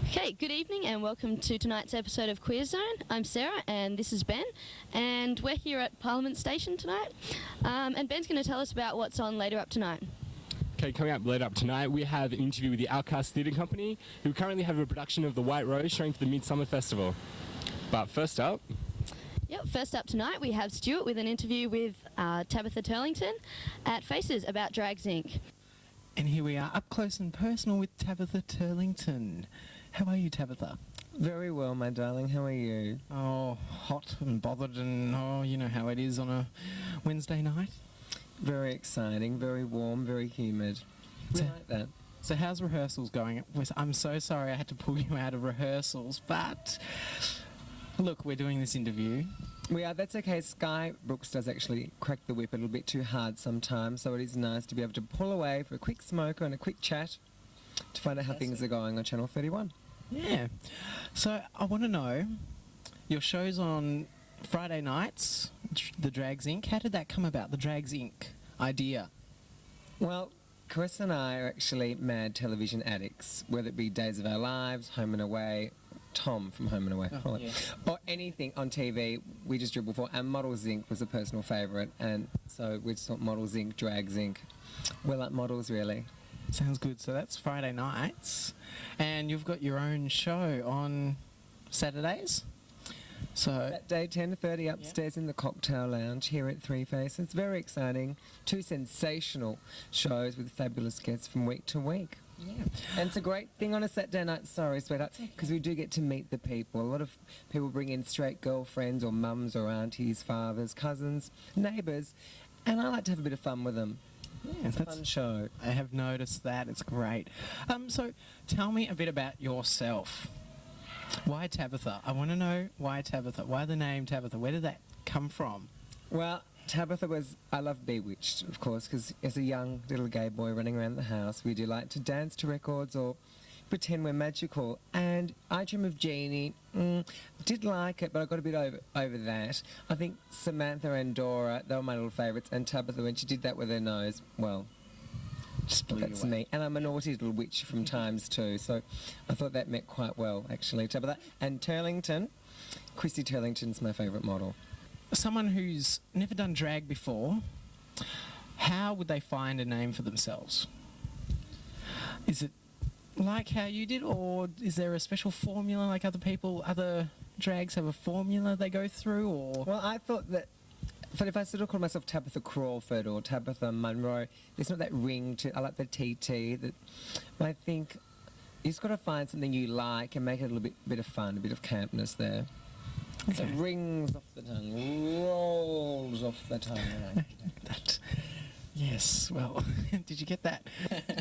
Okay, good evening and welcome to tonight's episode of Queer Zone. I'm Sarah and this is Ben, and we're here at Parliament Station tonight. And Ben's going to tell us about what's on later up tonight. Okay, coming up later up tonight, we have an interview with the Outcast Theatre Company, who currently have a production of The White Rose showing for the Midsummer Festival. But first up... Yep, first up tonight we have Stuart with an interview with Tabitha Turlington at Faces about Drags Inc. And here we are, up close and personal with Tabitha Turlington. How are you, Tabitha? Very well, my darling. How are you? Oh, hot and bothered and, you know how it is on a Wednesday night. Very exciting, very warm, very humid. We like that. So how's rehearsals going? I'm so sorry I had to pull you out of rehearsals, but look, we're doing this interview. We are. That's okay. Sky Brooks does actually crack the whip a little bit too hard sometimes, so it is nice to be able to pull away for a quick smoker and a quick chat to find out how things are going on Channel 31. Yeah. So I want to know, your show's on Friday nights, the Drags Inc. How did that come about, the Drags Inc. idea? Well, Chris and I are actually mad television addicts, whether it be Days of Our Lives, Home and Away, Tom from Home and Away, or anything on TV we just dribble for. And Models Inc. was a personal favourite, and so we just thought Models Inc., Drags Inc. We're like models, really. Sounds good. So that's Friday nights, and you've got your own show on Saturdays. So that day, 10:30 upstairs in the cocktail lounge here at Three Faces. Very exciting. 2 sensational shows with fabulous guests from week to week. Yeah. And it's a great thing on a Saturday night, sorry, sweetheart, because we do get to meet the people. A lot of people bring in straight girlfriends or mums or aunties, fathers, cousins, neighbours, and I like to have a bit of fun with them. Yeah, it's a fun show. I have noticed that. It's great. So tell me a bit about yourself. Why Tabitha? I want to know why Tabitha. Why the name Tabitha? Where did that come from? Well, Tabitha was... I love Bewitched, of course, because as a young little gay boy running around the house, we do like to dance to records or pretend we're magical. And I Dream of Jeannie, did like it, but I got a bit over that. I think Samantha and Dora, they were my little favourites, and Tabitha, when she did that with her nose, well... That's me. And I'm a naughty little witch from times too, so I thought that met quite well, actually, Tabitha. And Turlington, Chrissy Turlington's my favourite model. Someone who's never done drag before, how would they find a name for themselves? Is it like how you did, or is there a special formula like other drags have a formula they go through, or...? Well, I thought that... But if I sort of call myself Tabitha Crawford or Tabitha Munro, there's not that ring to... I like the TT. I think you just got to find something you like and make it a little bit of fun, a bit of campness there. Okay. So it rings off the tongue, rolls off the tongue. That, yes, well, did you get that?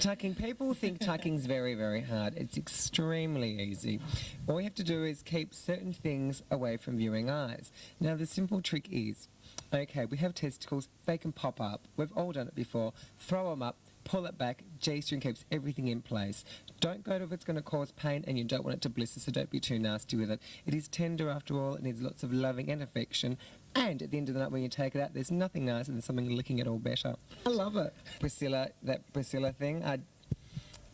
Tucking. People think tucking's very, very hard. It's extremely easy. All you have to do is keep certain things away from viewing eyes. Now, the simple trick is... Okay, we have testicles, they can pop up. We've all done it before. Throw them up, pull it back, G-string keeps everything in place. Don't go to if it's going to cause pain and you don't want it to blister, so don't be too nasty with it. It is tender after all, it needs lots of loving and affection. And at the end of the night when you take it out, there's nothing nicer than something licking it all better. I love it. That Priscilla thing,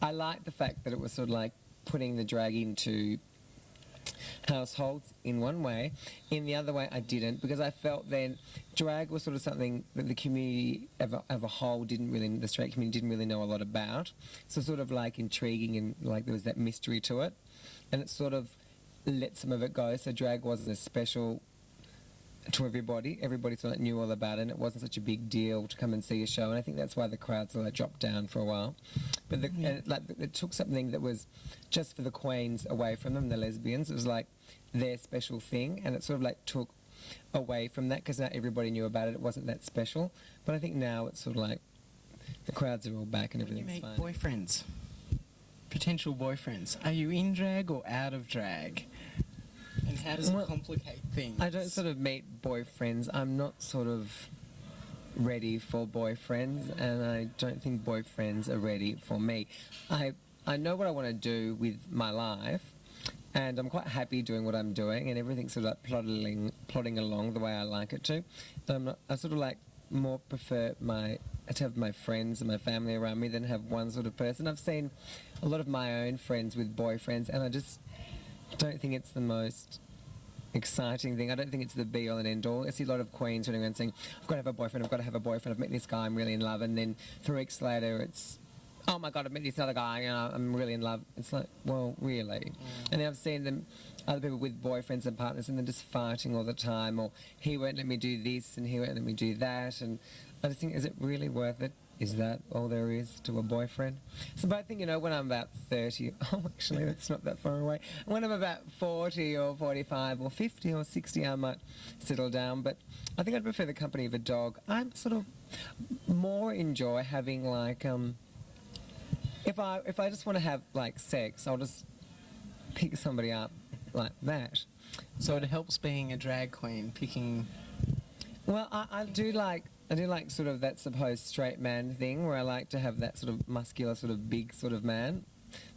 I like the fact that it was sort of like putting the drag into... households in one way. In the other way I didn't, because I felt then drag was sort of something that the community of a whole the straight community didn't really know a lot about, so sort of like intriguing and like there was that mystery to it, and it sort of let some of it go, so drag wasn't as special to everybody sort of knew all about it, and it wasn't such a big deal to come and see a show, and I think that's why the crowd sort of dropped down for a while. But it took something that was just for the queens away from them, the lesbians. It was like their special thing, and it sort of like took away from that, because not everybody knew about it. It wasn't that special. But I think now it's sort of like the crowds are all back and everything's fine. You make boyfriends, potential boyfriends. Are you in drag or out of drag? And how does it complicate things? I don't sort of meet boyfriends. I'm not sort of ready for boyfriends, and I don't think boyfriends are ready for me. I know what I want to do with my life, and I'm quite happy doing what I'm doing, and everything's sort of like plodding along the way I like it to. I sort of like more prefer my to have my friends and my family around me than have one sort of person. I've seen a lot of my own friends with boyfriends, and I just don't think it's the most exciting thing. I don't think it's the be all and end all. I see a lot of queens running around saying, I've got to have a boyfriend, I've got to have a boyfriend, I've met this guy, I'm really in love, and then 3 weeks later it's, oh my God, I've met this other guy, I'm really in love. It's like, well, really? And then I've seen them, other people with boyfriends and partners, and they're just fighting all the time, or he won't let me do this and he won't let me do that, and I just think, is it really worth it? Is that all there is to a boyfriend? So, but I think, when I'm about 30, oh, actually, that's not that far away. When I'm about 40 or 45 or 50 or 60, I might settle down. But I think I'd prefer the company of a dog. I sort of more enjoy having, like, if I just want to have, like, sex, I'll just pick somebody up like that. So it helps being a drag queen, picking... Well, I do like sort of that supposed straight man thing where I like to have that sort of muscular, sort of big sort of man.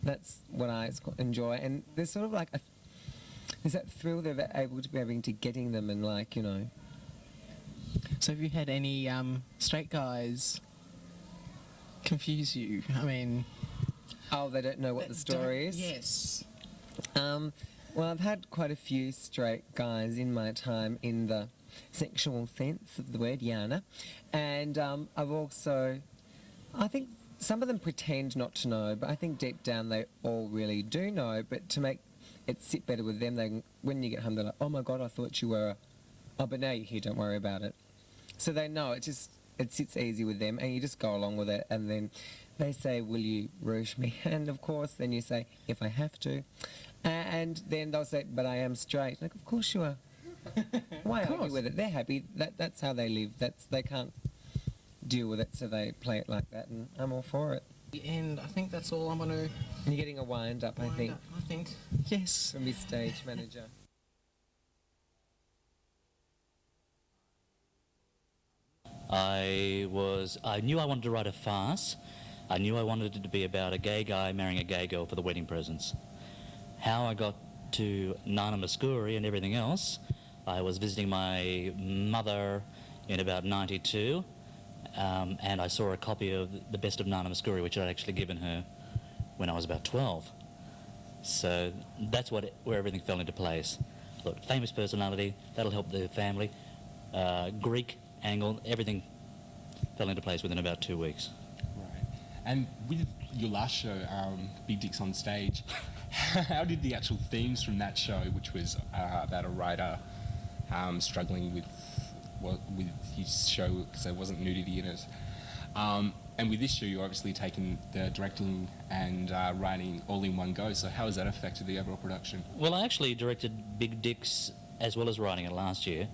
That's what I enjoy. And there's sort of like there's that thrill they're able to be able to getting them and like, So have you had any straight guys confuse you? I mean... Oh, they don't know what the story is? Yes. Well, I've had quite a few straight guys in my time in the sexual sense of the word, Yana. And I've also, I think some of them pretend not to know, but I think deep down they all really do know. But to make it sit better with them, when you get home, they're like, oh my God, I thought you were oh, but now you're here, don't worry about it. So they know, it sits easy with them, and you just go along with it, and then they say, will you rouge me? And of course, then you say, if I have to. And then they'll say, but I am straight. Like, of course you are. Why argue with it? They're happy. That's how they live. They can't deal with it, so they play it like that, and I'm all for it. And I think that's all I'm going to... You're getting a wind up, I think. Yes. From your stage manager. I knew I wanted to write a farce. I knew I wanted it to be about a gay guy marrying a gay girl for the wedding presents. How I got to Nana Muscuri and everything else, I was visiting my mother in about 92, and I saw a copy of The Best of Nana Muscuri, which I'd actually given her when I was about 12. So that's where everything fell into place. Look, famous personality, that'll help the family. Greek angle, everything fell into place within about 2 weeks. Right. And with your last show, Big Dicks on Stage, how did the actual themes from that show, which was about a writer struggling with his show because there wasn't nudity in it, and with this show you're obviously taking the directing and writing all in one go, so how has that affected the overall production? Well, I actually directed Big Dicks as well as writing it last year.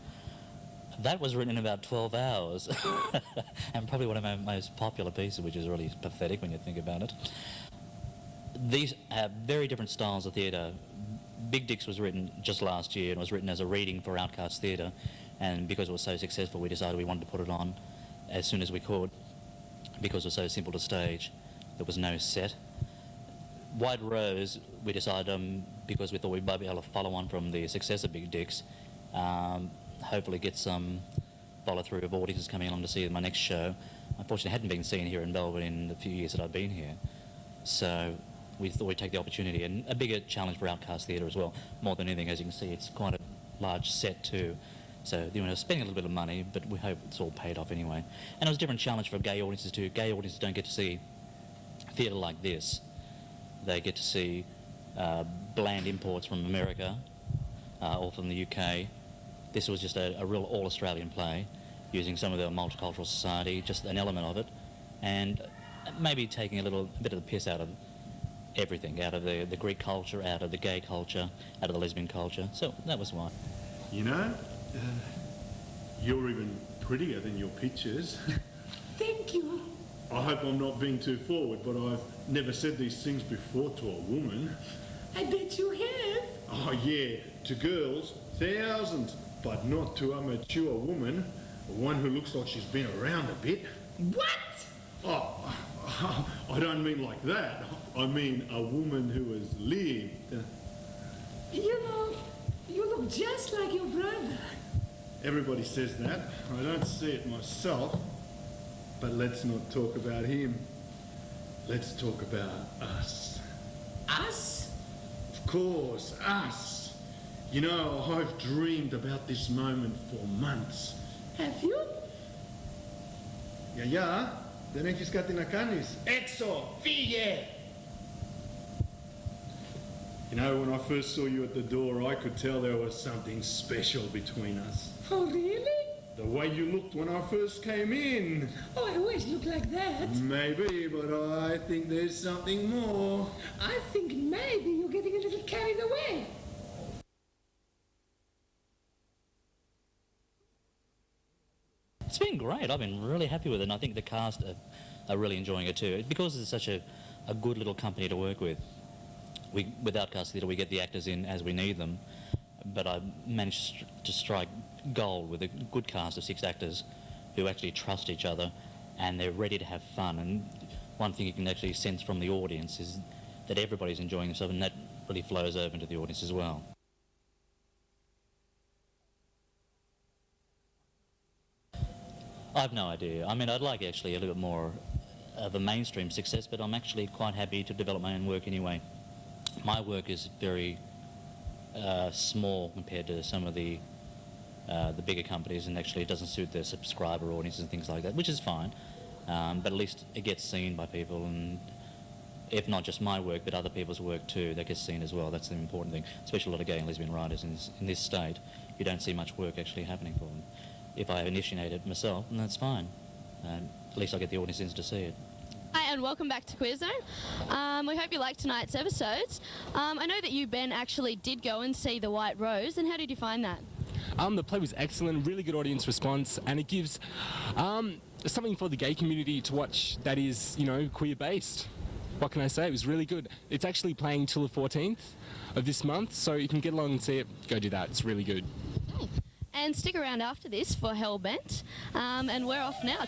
That was written in about 12 hours, and probably one of my most popular pieces, which is really pathetic when you think about it. These have very different styles of theatre. Big Dicks was written just last year and was written as a reading for Outcast Theatre, and because it was so successful we decided we wanted to put it on as soon as we could because it was so simple to stage. There was no set. White Rose we decided because we thought we might be able to follow on from the success of Big Dicks, hopefully get some follow-through of audiences coming along to see my next show. Unfortunately, I hadn't been seen here in Melbourne in the few years that I've been here. So we thought we'd take the opportunity, and a bigger challenge for Outcast Theatre as well. More than anything, as you can see, it's quite a large set too. So spending a little bit of money, but we hope it's all paid off anyway. And it was a different challenge for gay audiences too. Gay audiences don't get to see theatre like this. They get to see bland imports from America or from the UK. This was just a real all-Australian play, using some of the multicultural society, just an element of it, and maybe taking a bit of the piss out of everything, out of the Greek culture, out of the gay culture, out of the lesbian culture. So that was why. You're even prettier than your pictures. Thank you. I hope I'm not being too forward, but I've never said these things before to a woman. I bet you have. Oh yeah, to girls, thousands, but not to a mature woman, one who looks like she's been around a bit. What? Oh, I don't mean like that. I mean a woman who has lived. You look just like your brother. Everybody says that. I don't see it myself. But let's not talk about him. Let's talk about us. Us? Of course, us. You know, I've dreamed about this moment for months. Have you? Ja, δεν έχεις κάτι να κάνεις. Έξω, φύγε! You know, when I first saw you at the door, I could tell there was something special between us. Oh, really? The way you looked when I first came in. Oh, I always look like that. Maybe, but I think there's something more. I think maybe you're getting a little carried away. It's been great. I've been really happy with it, and I think the cast are really enjoying it too. Because it's such a good little company to work with. With Outcast Theatre, we get the actors in as we need them, but I managed to strike gold with a good cast of 6 actors who actually trust each other, and they're ready to have fun. And one thing you can actually sense from the audience is that everybody's enjoying themselves, and that really flows over into the audience as well. I've no idea. I mean, I'd like actually a little bit more of a mainstream success, but I'm actually quite happy to develop my own work anyway. My work is very small compared to some of the bigger companies, and actually it doesn't suit their subscriber audience and things like that, which is fine. But at least it gets seen by people, and if not just my work, but other people's work too, that gets seen as well. That's the important thing, especially a lot of gay and lesbian writers in this state. You don't see much work actually happening for them. If I initiate it myself, then that's fine. At least I get the audience in to see it. Hi, and welcome back to Queer Zone. We hope you liked tonight's episodes. I know that you, Ben, actually did go and see The White Rose, and how did you find that? The play was excellent, really good audience response, and it gives something for the gay community to watch that is, you know, queer-based. What can I say? It was really good. It's actually playing till the 14th of this month, so you can get along and see it. Go do that. It's really good. And stick around after this for Hellbent, and we're off now.